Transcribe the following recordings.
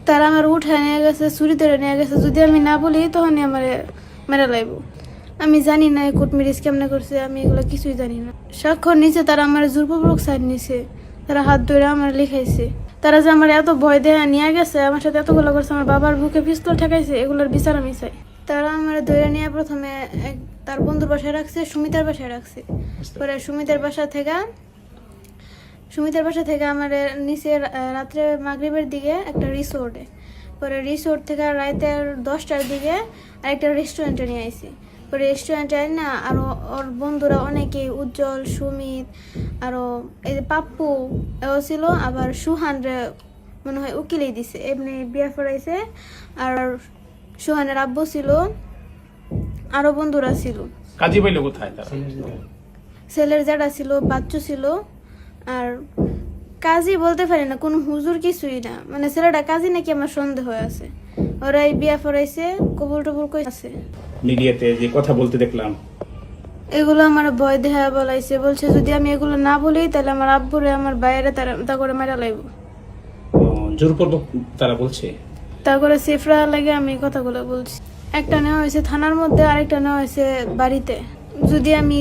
তারা আমার উঠায় নিয়ে গেছে, ছুরি ধরে নিয়ে গেছে। যদি আমি না বলি তখনই আমার মেরে লাইব। আমি জানি না কোর্ট ম্যারেজ কেমনে করছে, আমি এগুলো কিছুই জানি না। স্বাক্ষর নিচে তারা আমার জোরপূর্বক সাইড নিছে, তারা হাত ধরে আমার লিখাইছে। তারা যে আমার এত ভয় দেয়া নিয়ে গেছে, আমার সাথে এতগুলো করছে, আমার বাবার বুকে পিস্তল ঠেকাইছে, এগুলোর বিচার আমি চাই। তারা আমার ধরে নিয়ে প্রথমে তার বন্ধুর বাসায় রাখছে, সুমিতার বাসায় রাখছে। পরে সুমিতার বাসা থেকে আমার নিচে রাত্রে মাগরিবের দিকে একটা রিসোর্টে, পরে রিসোর্ট থেকে রাতের 10টার দিকে আরেকটা রেস্টুরেন্টে নিয়ে আইছি। পরে রেস্টুরেন্টে না আরও ওর বন্ধুরা অনেকেই, উজ্জ্বল, সুমিত, আরও এই যে পাপ্পু এও ছিল, আবার সুহানরে মনে হয় উকিলেই দিছে, এমনি বিয়া পড়াইছে। আর সুহানের আব্বু ছিল, আরও বন্ধুরা ছিল। কাজী পাইলো কোথায় তারা? ছেলের জ্যাঠা ছিল, বাচ্চু ছিল। আর কাজী বলতে পারি না, কোনো হুজুর কিছুই না, মানে ছেলেটা কাজী নাকি আমার সন্দেহ আছে। ওরা এই বিয়া পড়াইছে, কবুল টবুল কইছে। মিডিয়াতে যে কথা বলতে দেখলাম, এগুলো আমার ভয় দেখা বলাইছে, বলছে যদি আমি এগুলো না বলি তাহলে আমার আব্বুরে আমার বাইরে তা করে মেরা লাইব। জোরপূর্বক তারা বলছে। তা করে সেফরা লাগে আমি কথাগুলো বলছি। একটা নেওয়া হয়েছে থানার মধ্যে, আরেকটা নেওয়া হয়েছে বাড়িতে। যদি আমি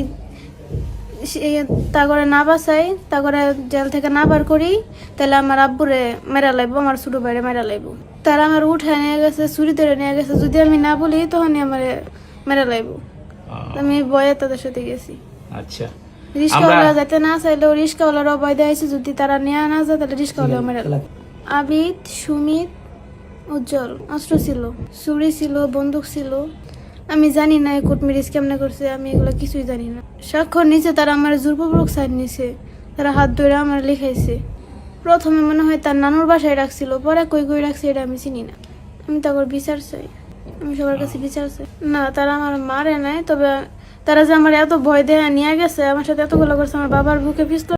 তা করে না বাঁচাই, তা করে জেল থেকে না বার করি, তাহলে আমার আব্বুরে মেরা লাইব, আমার ছোট ভাইরে মেরা লাইব। তারা আমার উঠায় নিয়ে গেছে, ছুরি ধরে নিয়ে গেছে। যদি আমি না বলি তখনই আমার মেরা লাইব। আমি ভয়ে তাদের সাথে গেছি। আচ্ছা, রিস্কাওয়ালা যাতে না চাইলেও রিস্কাওয়ালারও ভয় দিয়েছে, যদি তারা নিয়ে না যায় তাহলে রিস্কাওয়ালাও মেরা লাইব। আবিদ, সুমিত, উজ্জ্বল অস্ত্র ছিল, ছুরি ছিল, বন্দুক ছিল। আমি জানি না কোর্ট ম্যারেজ কেমনে করছে, আমি এগুলো কিছুই জানি না। স্বাক্ষর নিচে তারা আমার জোরপূর্বক সাইড নিছে, তারা হাত ধরে আমার লিখাইছে। প্রথমে মনে হয় তার নানুর বাসায় রাখছিল, পরে কই রাখছে এটা আমি চিনি না। আমি তারপর বিচার চাই, আমি সবার কাছে বিচার চাই। না, তারা আমার মারে নাই, তবে তারা যে আমার এত ভয় দেয়া নিয়ে গেছে, আমার সাথে এতগুলো করছে, আমার বাবার বুকে পিস্তল